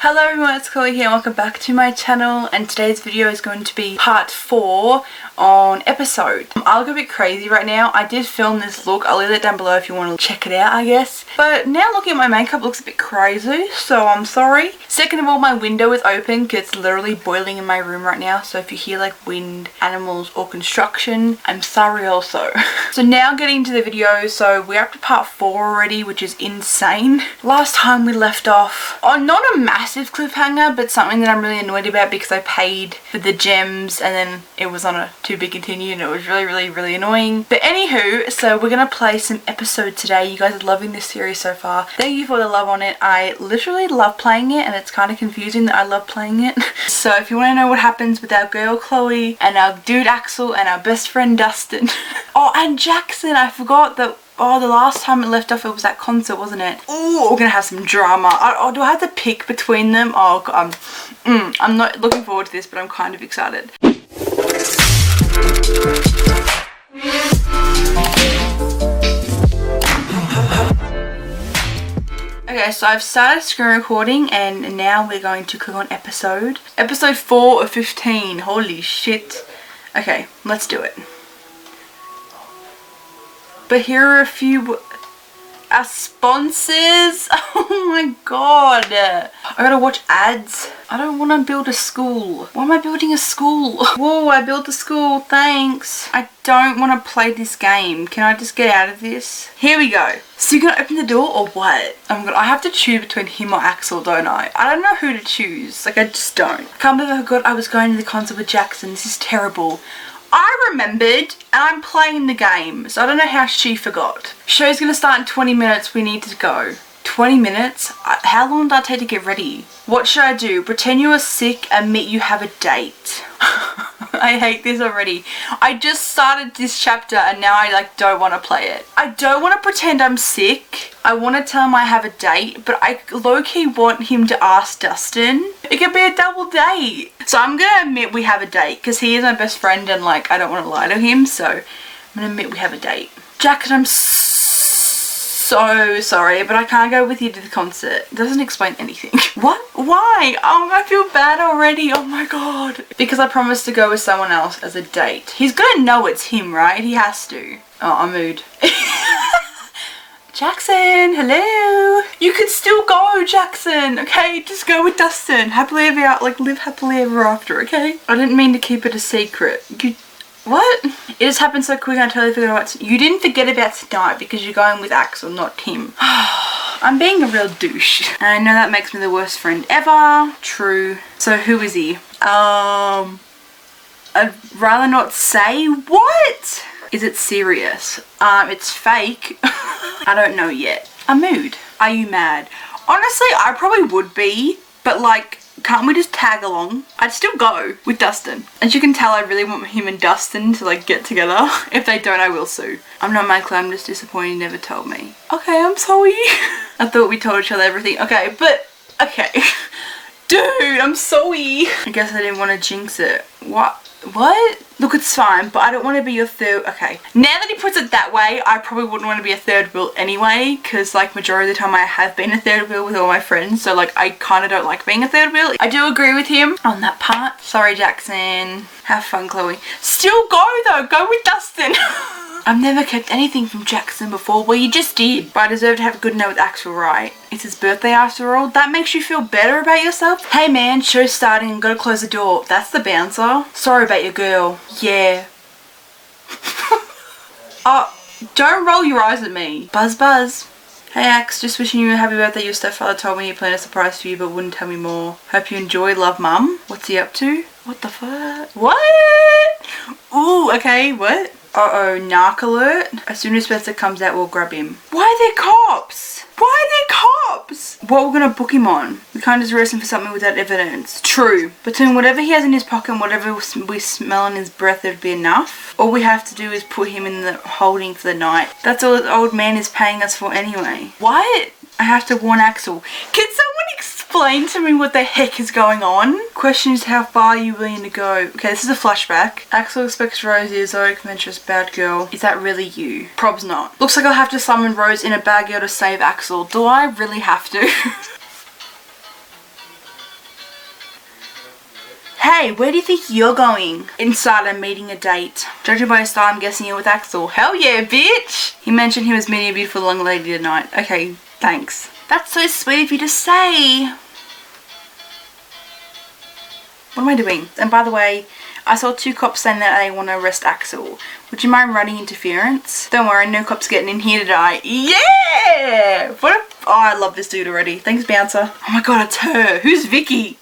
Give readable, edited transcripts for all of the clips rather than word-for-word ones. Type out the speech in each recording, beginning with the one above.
Hello everyone, it's Chloe here and welcome back to my channel, and today's video is going to be part 4 on episode. I'll go a bit crazy right now. I did film this look. I'll leave it down below if you want to check it out, I guess. But now looking at my makeup looks a bit crazy, so I'm sorry. Second of all, my window is open because it's literally boiling in my room right now, so if you hear like wind, animals or construction, I'm sorry also. So now getting into the video, so we're up to part 4 already, which is insane. Last time we left off on not a massive cliffhanger, but something that I'm really annoyed about because I paid for the gems and then it was on a to be continued and it was really annoying. But anywho, so we're gonna play some episode today. You guys are loving this series so far. Thank you for the love on it. I literally love playing it and it's kind of confusing that I love playing it. So if you want to know what happens with our girl Chloe and our dude Axel and our best friend Dustin. Oh, and Jackson, I forgot that. Oh, the last time it left off, it was that concert, wasn't it? Oh, we're gonna have some drama. Do I have to pick between them? Oh, God, I'm not looking forward to this, but I'm kind of excited. Okay, so I've started screen recording and now we're going to click on episode 4 of 15. Holy shit. Okay, let's do it. But here are a few our sponsors. Oh my god. I gotta watch ads. I don't want to build a school. Why am I building a school? Whoa, I built a school. Thanks. I don't want to play this game. Can I just get out of this? Here we go. So you're gonna open the door or what? Oh my god, I have to choose between him or Axel, don't I? I don't know who to choose. Like, I just don't. I can't believe I forgot I was going to the concert with Jackson. This is terrible. I remembered and I'm playing the game, so I don't know how she forgot. Show's gonna start in 20 minutes, we need to go. 20 minutes? How long did that take to get ready? What should I do? Pretend you are sick, admit you have a date. I hate this already. I just started this chapter and now I like don't want to play it. I don't want to pretend I'm sick. I want to tell him I have a date, but I low-key want him to ask Dustin. It could be a double date. So I'm gonna admit we have a date because he is my best friend and like I don't want to lie to him, so I'm gonna admit we have a date. Jackson, I'm so sorry, but I can't go with you to the concert. It doesn't explain anything. What? Why? Oh, I feel bad already. Oh my god. Because I promised to go with someone else as a date. He's gonna know it's him, right? He has to. Oh, I'm mood. Jackson, hello. You can still go, Jackson. Okay, just go with Dustin. Happily ever out, like live happily ever after. Okay. I didn't mean to keep it a secret. What? It just happened so quick I totally forgot about you didn't forget about tonight because you're going with Axel, not him. I'm being a real douche. And I know that makes me the worst friend ever. True. So who is he? I'd rather not say. What? Is it serious? It's fake. I don't know yet. A mood. Are you mad? Honestly, I probably would be, but like, can't we just tag along? I'd still go with Dustin. As you can tell, I really want him and Dustin to like get together. If they don't, I will sue. I'm not mad, I'm just disappointed you never told me. Okay, I'm sorry. I thought we told each other everything. Okay, but okay. Dude, I'm sorry. I guess I didn't want to jinx it. What? Look, it's fine, but I don't want to be your third. Okay, now that he puts it that way, I probably wouldn't want to be a third wheel anyway, because like majority of the time I have been a third wheel with all my friends, so like I kind of don't like being a third wheel. I do agree with him on that part. Sorry, Jackson. Have fun, Chloe. Still go though. Go with Dustin. I've never kept anything from Jackson before. Well, you just did. But I deserve to have a good night with Axel, right? It's his birthday after all. That makes you feel better about yourself? Hey man, show's starting and gotta close the door. That's the bouncer. Sorry about your girl. Yeah. Oh, don't roll your eyes at me. Buzz buzz. Hey Ax, just wishing you a happy birthday. Your stepfather told me he planned a surprise for you but wouldn't tell me more. Hope you enjoy. Love, Mum. What's he up to? What the fuck? What? Ooh, okay, what? Uh-oh, narc alert. As soon as Spencer comes out, we'll grab him. Why are there cops? Why are there cops? What we're gonna book him on? We can't just arrest him for something without evidence. True. Between whatever he has in his pocket and whatever we smell in his breath, it'd be enough. All we have to do is put him in the holding for the night. That's all the old man is paying us for anyway. What? I have to warn Axel. Can someone explain to me what the heck is going on? Question is, how far are you willing to go? Okay, this is a flashback. Axel expects Rose is an adventurous bad girl. Is that really you? Prob's not. Looks like I'll have to summon Rose in a bad girl to save Axel. Do I really have to? Hey, where do you think you're going? Inside, I'm meeting a date. Judging by his style, I'm guessing you're with Axel. Hell yeah, bitch! He mentioned he was meeting a beautiful young lady tonight. Okay, thanks. That's so sweet of you to say. What am I doing? And by the way, I saw 2 cops saying that they want to arrest Axel. Would you mind running interference? Don't worry, no cops getting in here today. Yeah! Oh, I love this dude already. Thanks, Bouncer. Oh my god, it's her. Who's Vicky?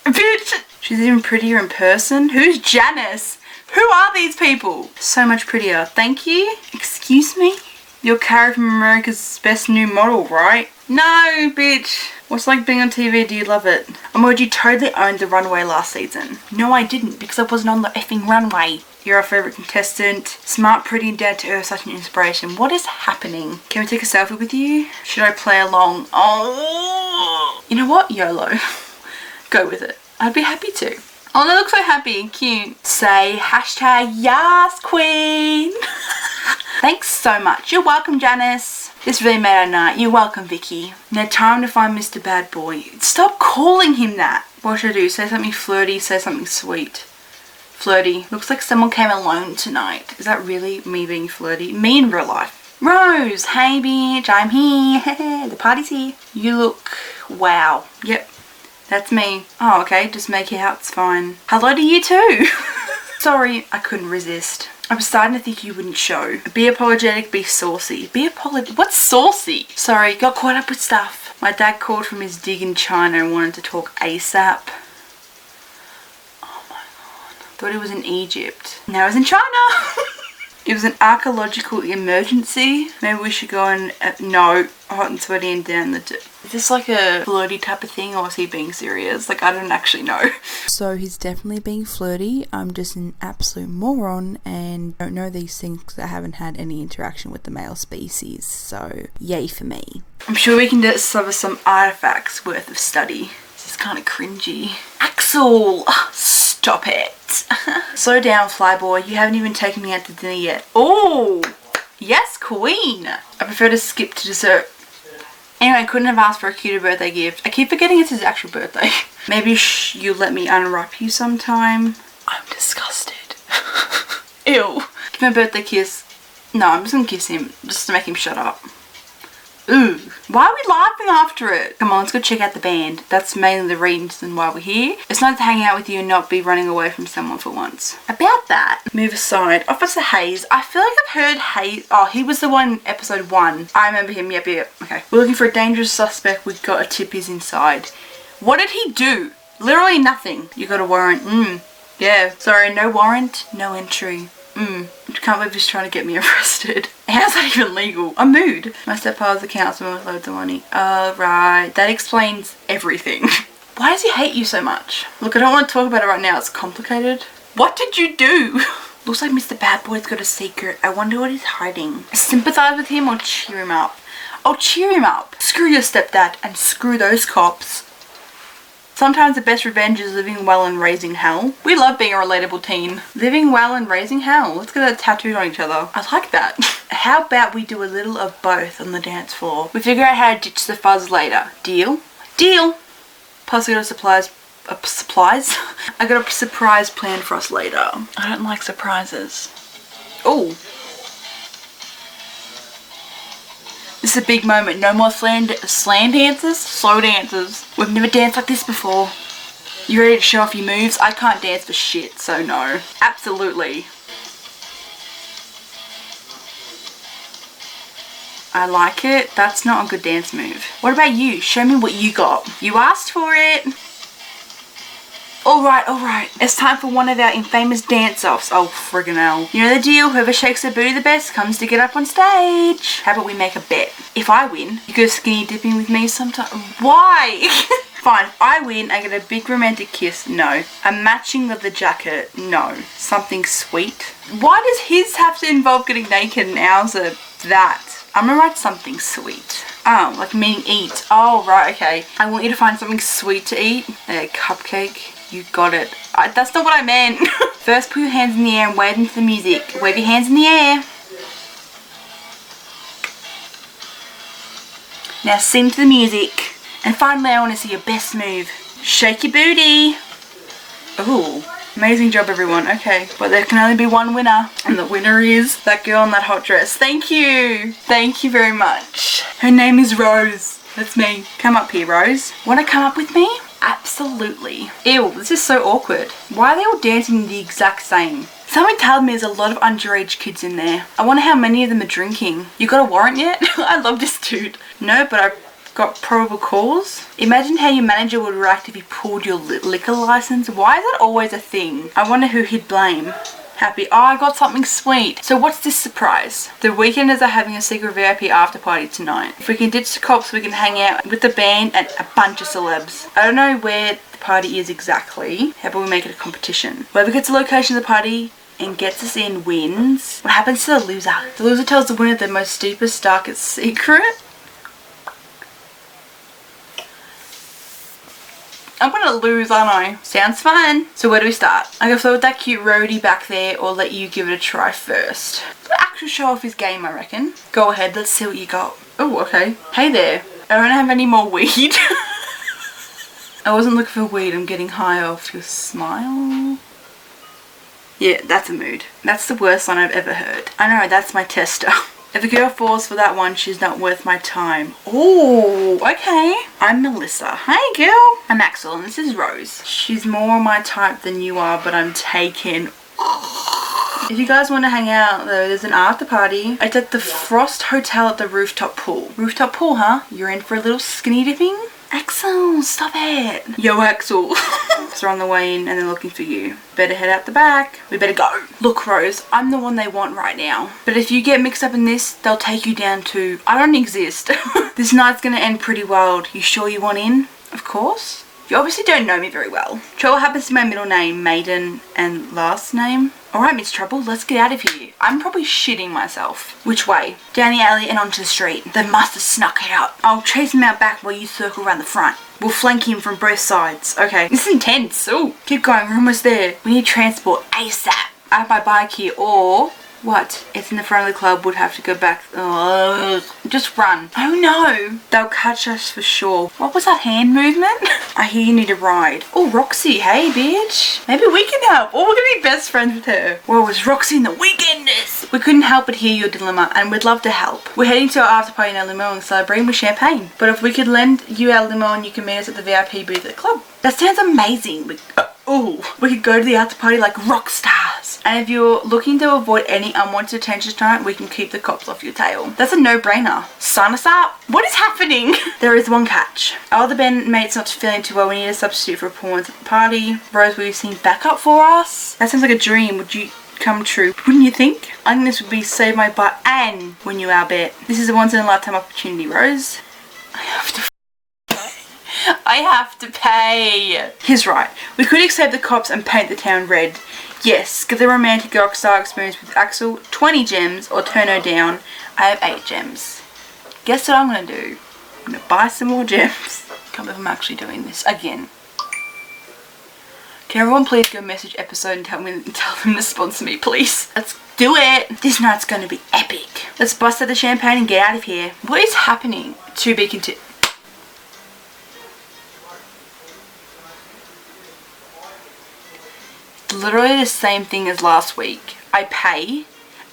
Bitch! She's even prettier in person. Who's Janice? Who are these people? So much prettier. Thank you. Excuse me? You're Carrie from America's Best New Model, right? No, bitch. What's like being on TV? Do you love it? Oh my god, you totally owned the runway last season. No, I didn't, because I wasn't on the effing runway. You're our favourite contestant. Smart, pretty, and down to earth, such an inspiration. What is happening? Can we take a selfie with you? Should I play along? Oh. You know what? YOLO. Go with it. I'd be happy to. Oh, they look so happy and cute. Say hashtag yes, queen. Thanks so much. You're welcome, Janice. This really made our night. You're welcome, Vicky. Now time to find Mr. Bad Boy. Stop calling him that. What should I do? Say something flirty, say something sweet. Flirty. Looks like someone came alone tonight. Is that really me being flirty? Me in real life. Rose, hey bitch, I'm here. The party's here. You look, wow. Yep, that's me. Oh, okay, just make it out, it's fine. Hello to you too. Sorry, I couldn't resist. I'm starting to think you wouldn't show. Be apologetic, be saucy. Be apologetic. What's saucy? Sorry, got caught up with stuff. My dad called from his dig in China and wanted to talk ASAP. Oh my god. Thought he was in Egypt. Now he's in China. It was an archaeological emergency. Maybe we should go and, no, hot and sweaty and down the... Is this like a flirty type of thing, or is he being serious? Like, I don't actually know. So he's definitely being flirty. I'm just an absolute moron and don't know these things because I haven't had any interaction with the male species. So, yay for me. I'm sure we can discover some artifacts worth of study. This is kind of cringy. Axel! Stop it. Slow down, flyboy. You haven't even taken me out to dinner yet. Oh, yes, queen. I prefer to skip to dessert. Anyway, I couldn't have asked for a cuter birthday gift. I keep forgetting it's his actual birthday. Maybe you let me unwrap you sometime. I'm disgusted. Ew. Give me a birthday kiss. No, I'm just gonna kiss him just to make him shut up. Ooh. Why are we laughing after it? Come on, let's go check out the band. That's mainly the reason why we're here. It's nice to hang out with you and not be running away from someone for once. About that, move aside. Officer Hayes. I feel like I've heard Hayes. Oh, he was the one in episode 1. I remember him. Yep. Okay. We're looking for a dangerous suspect. We've got a tip he's inside. What did he do? Literally nothing. You got a warrant. Yeah. Sorry, no warrant, no entry. I can't believe he's trying to get me arrested. How's that even legal? I'm mood. My stepfather's a councilman with loads of money. Right. That explains everything. Why does he hate you so much? Look, I don't want to talk about it right now. It's complicated. What did you do? Looks like Mr. Bad Boy's got a secret. I wonder what he's hiding. Sympathize with him or cheer him up? Oh, cheer him up. Screw your stepdad and screw those cops. Sometimes the best revenge is living well and raising hell. We love being a relatable teen. Living well and raising hell. Let's get that tattooed on each other. I like that. How about we do a little of both on the dance floor? We figure out how to ditch the fuzz later. Deal? Deal! Plus I got I got a surprise planned for us later. I don't like surprises. Oh. This is a big moment. No more slam dances, slow dances. We've never danced like this before. You ready to show off your moves? I can't dance for shit, so no. Absolutely. I like it. That's not a good dance move. What about you? Show me what you got. You asked for it. Alright. It's time for one of our infamous dance-offs. Oh, friggin' hell. You know the deal. Whoever shakes their booty the best comes to get up on stage. How about we make a bet? If I win, you go skinny dipping with me sometime. Why? Fine, if I win, I get a big romantic kiss. No. A matching leather jacket. No. Something sweet. Why does his have to involve getting naked and ours are that? I'm gonna write something sweet. Oh, like meaning eat. Oh, right, okay. I want you to find something sweet to eat. A cupcake. You got it. That's not what I meant. First, put your hands in the air and wave into the music. Wave your hands in the air. Now sing to the music. And finally, I want to see your best move. Shake your booty. Ooh. Amazing job, everyone. Okay, but there can only be one winner, and the winner is that girl in that hot dress. Thank you. Thank you very much. Her name is Rose. That's me. Come up here, Rose. Want to come up with me? Absolutely. Ew, this is so awkward. Why are they all dancing the exact same? Someone told me there's a lot of underage kids in there. I wonder how many of them are drinking. You got a warrant yet? I love this dude. No, but I've got probable cause. Imagine how your manager would react if you pulled your liquor license. Why is that always a thing? I wonder who he'd blame. Happy. Oh, I got something sweet. So what's this surprise? The Weekenders are having a secret VIP after party tonight. If we can ditch the cops, we can hang out with the band and a bunch of celebs. I don't know where the party is exactly. How about we make it a competition? Whoever gets the location of the party and gets us in wins. What happens to the loser? The loser tells the winner the most deepest, darkest secret. I'm gonna lose, aren't I? Sounds fun. So where do we start? I can throw with that cute roadie back there, or let you give it a try first. Let Axel show off his game, I reckon. Go ahead, let's see what you got. Oh, okay. Hey there. I don't have any more weed. I wasn't looking for weed, I'm getting high off your smile. Yeah, that's a mood. That's the worst one I've ever heard. I know, that's my tester. If a girl falls for that one, she's not worth my time. Oh, okay. I'm Melissa. Hi, girl. I'm Axel, and this is Rose. She's more my type than you are, but I'm taken. If you guys want to hang out, though, there's an after party. It's at the Frost Hotel at the rooftop pool. Rooftop pool, huh? You're in for a little skinny dipping? Axel, stop it. Yo, Axel. They're on the way in and they're looking for you. Better head out the back. We better go. Look, Rose, I'm the one they want right now. But if you get mixed up in this, they'll take you down too. I don't exist. This night's gonna end pretty wild. You sure you want in? Of course. You obviously don't know me very well. Trouble happens to my middle name, Maiden, and last name. Alright, Miss Trouble, let's get out of here. I'm probably shitting myself. Which way? Down the alley and onto the street. They must have snuck out. I'll chase him out back while you circle around the front. We'll flank him from both sides. Okay. This is intense. Ooh. Keep going, we're almost there. We need transport ASAP. I have my bike here, or... What? It's in the front of the club, would have to go back. Ugh. Just run. Oh no! They'll catch us for sure. What was that hand movement? I hear you need a ride. Oh, Roxy, hey bitch. Maybe we can help. Oh, we're gonna be best friends with her. Whoa, it's Roxy and the Weekenders. We couldn't help but hear your dilemma, and we'd love to help. We're heading to our after party in our limo and celebrating with champagne. But if we could lend you our limo and you can meet us at the VIP booth at the club. That sounds amazing. We could go to the after party like rock stars. And if you're looking to avoid any unwanted attention tonight, we can keep the cops off your tail. That's a no-brainer. Sign us up. What is happening? There is one catch. Our other bandmates not feeling too well. We need a substitute for performance at the party. Rose, will you sing backup for us? That sounds like a dream. Would you come true? Wouldn't you think? I think this would be save my butt and win you our bet. This is a once-in-a-lifetime opportunity, Rose. I have to pay. He's right. We could accept the cops and paint the town red. Yes, get the romantic rock star experience with Axel, 20 gems, or turn her down. I have 8 gems. Guess what I'm going to do? I'm going to buy some more gems. Can't believe I'm actually doing this again. Can everyone please go message episode and tell them to sponsor me, please? Let's do it. This night's going to be epic. Let's bust out the champagne and get out of here. What is happening? To be continued. Literally the same thing as last week. I pay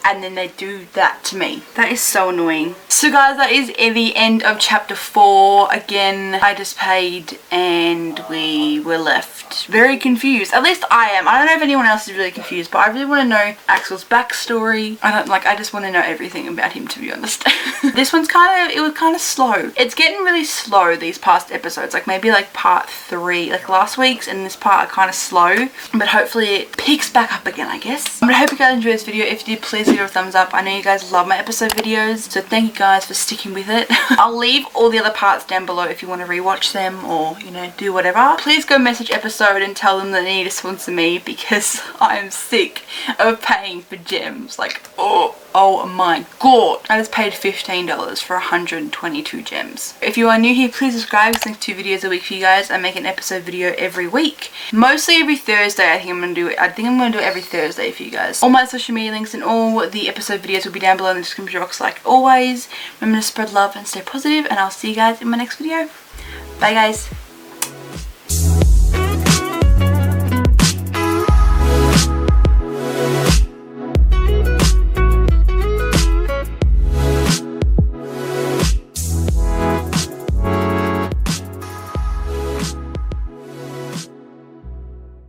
and then they do that to me. That is so annoying. So guys, that is the end of chapter 4. Again, I just paid and we were left very confused. At least I am. I don't know if anyone else is really confused, but I really want to know Axel's backstory. I just want to know everything about him, to be honest. This one's it was kind of slow. It's getting really slow these past episodes. Like maybe like part 3, like last week's and this part are kind of slow, but hopefully it picks back up again, I guess. But I hope you guys enjoyed this video. If you did, please leave a thumbs up. I know you guys love my episode videos, so thank you guys for sticking with it. I'll leave all the other parts down below if you want to rewatch them or, you know, do whatever. Please go message episode and tell them that they need to sponsor me because I'm sick of paying for gems. Like, oh my god. I just paid $15 for 122 gems. If you are new here, please subscribe. I think 2 videos a week for you guys. I make an episode video every week. Mostly every Thursday. I think I'm gonna do it every Thursday for you guys. All my social media links and all the episode videos will be down below in the description box like always. Remember to spread love and stay positive, and I'll see you guys in my next video. Bye guys.